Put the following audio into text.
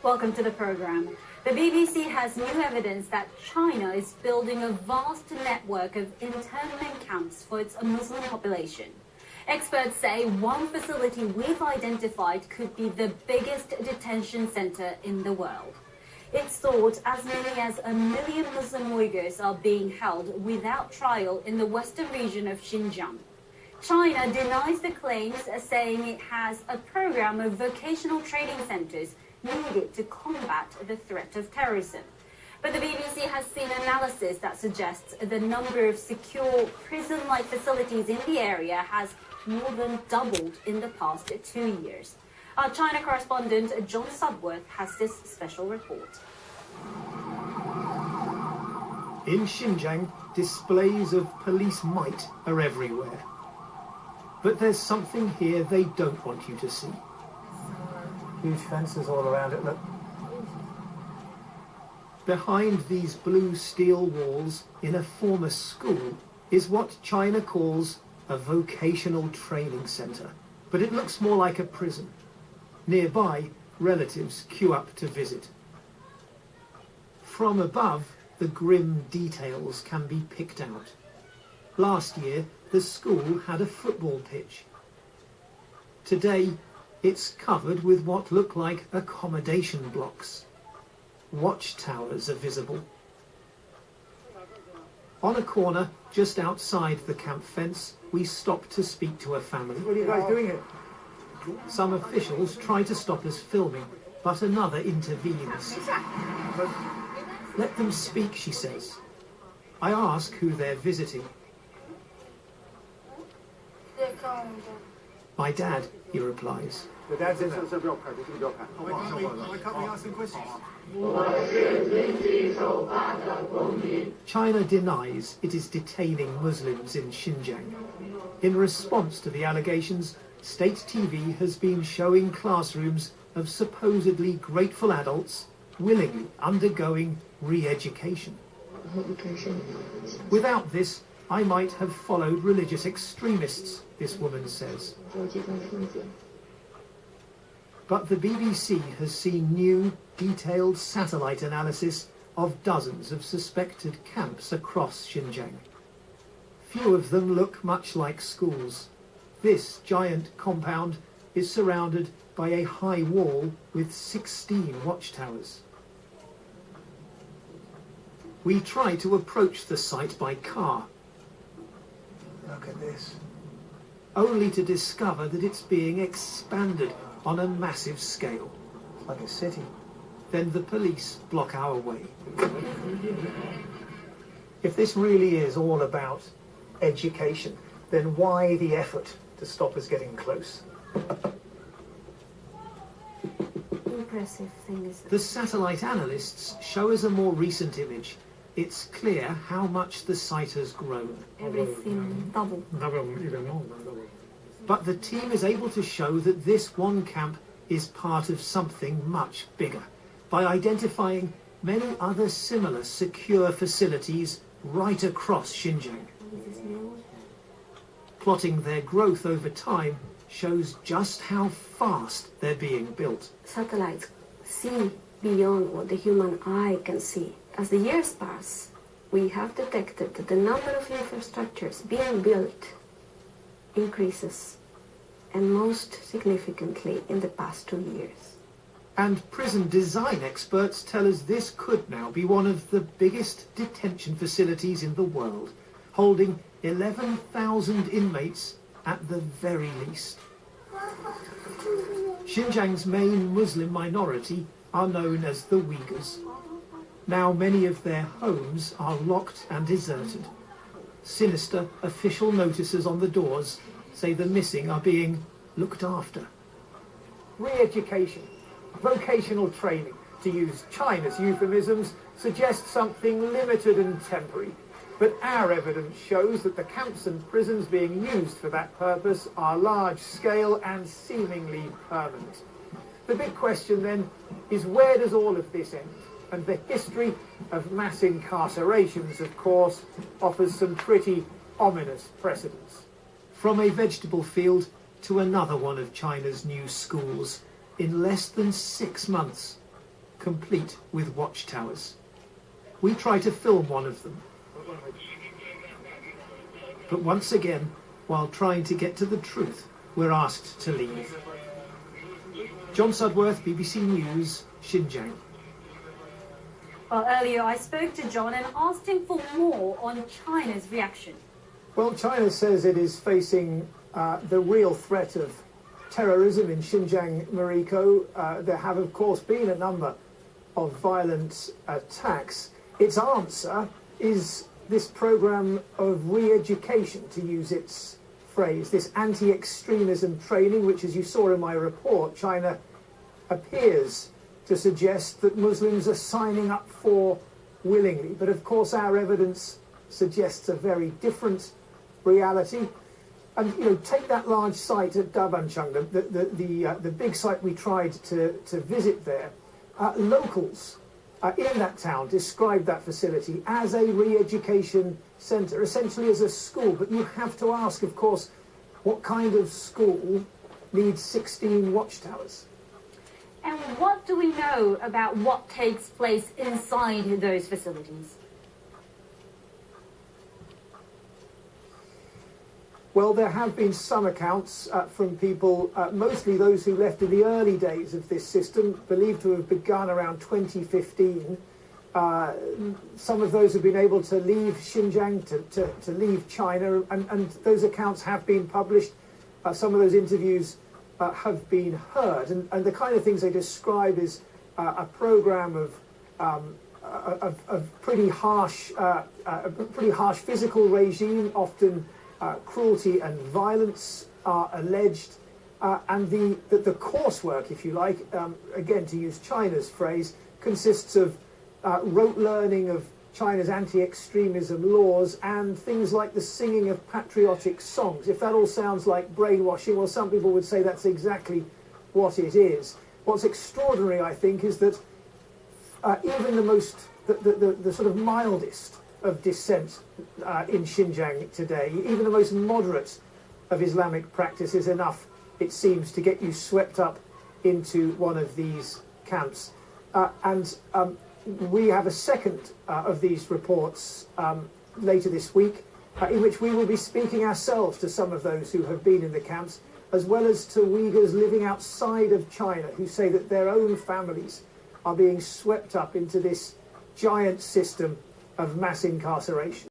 Welcome to the program. The BBC has new evidence that China is building a vast network of internment camps for its Muslim population. Experts say one facility we've identified could be the biggest detention center in the world. It's thought as many as 1 million Muslim Uyghurs are being held without trial in the western region of Xinjiang. China denies the claims, saying it has a program of vocational training centers needed to combat the threat of terrorism. But the BBC has seen analysis that suggests the number of secure prison-like facilities in the area has more than doubled in the past 2 years. Our China correspondent John Sudworth has this special report. In Xinjiang, displays of police might are everywhere. But there's something here they don't want you to see. Huge fences all around it, look. Behind these blue steel walls in a former school is what China calls a vocational training center. But it looks more like a prison. Nearby, relatives queue up to visit. From above, the grim details can be picked out. Last year, the school had a football pitch. Today, it's covered with what look like accommodation blocks. Watchtowers are visible. On a corner, just outside the camp fence, we stop to speak to a family. What are you guys doing here? Some officials try to stop us filming, but another intervenes. Let them speak, she says. I ask who they're visiting. My dad, he replies. The dad's in there. Why can't we ask some questions? China denies it is detaining Muslims in Xinjiang. In response to the allegations, state TV has been showing classrooms of supposedly grateful adults willingly undergoing re-education. Without this, I might have followed religious extremists, this woman says. But the BBC has seen new, detailed satellite analysis of dozens of suspected camps across Xinjiang. Few of them look much like schools. This giant compound is surrounded by a high wall with 16 watchtowers. We try to approach the site by car. Look at this. Only to discover that it's being expanded on a massive scale. It's like a city. Then the police block our way. If this really is all about education, then why the effort to stop us getting close? Impressive thing is The satellite analysts show us a more recent image. It's clear how much the site has grown. everything double. But the team is able to show that this one camp is part of something much bigger by identifying many other similar secure facilities right across Xinjiang. Plotting their growth over time shows just how fast they're being built. Satellites see beyond what the human eye can see. As the years pass, we have detected that the number of infrastructures being built increases, and most significantly in the past 2 years. And prison design experts tell us this could now be one of the biggest detention facilities in the world, holding 11,000 inmates at the very least. Xinjiang's main Muslim minority are known as the Uyghurs. Now many of their homes are locked and deserted. Sinister official notices on the doors say the missing are being looked after. Re-education, vocational training, to use China's euphemisms, suggests something limited and temporary. But our evidence shows that the camps and prisons being used for that purpose are large-scale and seemingly permanent. The big question then is, where does all of this end? And the history of mass incarcerations, of course, offers some pretty ominous precedents. From a vegetable field to another one of China's new schools in less than 6 months. complete with watchtowers. We try to film one of them. But once again, while trying to get to the truth, we're asked to leave. John Sudworth, BBC News, Xinjiang. Well, earlier I spoke to John and asked him for more on China's reaction. Well, China says it is facing the real threat of terrorism in Xinjiang, Mariko. There have, of course, been a number of violent attacks. Its answer is this program of re-education, to use its phrase, this anti-extremism training, which, as you saw in my report, China appears to suggest that Muslims are signing up for willingly. But of course our evidence suggests a very different reality. And you know, take that large site at Dabanchang, the big site we tried to visit there. Locals in that town described that facility as a re-education centre, essentially as a school. But you have to ask, of course, what kind of school needs 16 watchtowers? And what do we know about what takes place inside those facilities? Well, there have been some accounts from people, mostly those who left in the early days of this system, believed to have begun around 2015. Some of those have been able to leave Xinjiang, to leave China, and those accounts have been published. Some of those interviews have been heard, and the kind of things they describe is a program of pretty harsh physical regime, often cruelty and violence are alleged, and the coursework, if you like, again to use China's phrase, consists of rote learning of China's anti-extremism laws and things like the singing of patriotic songs. If that all sounds like brainwashing, well, some people would say that's exactly what it is. What's extraordinary, I think, is that even the sort of mildest of dissent in Xinjiang today, even the most moderate of Islamic practice is enough, it seems, to get you swept up into one of these camps. We have a second of these reports later this week, in which we will be speaking ourselves to some of those who have been in the camps, as well as to Uyghurs living outside of China, who say that their own families are being swept up into this giant system of mass incarceration.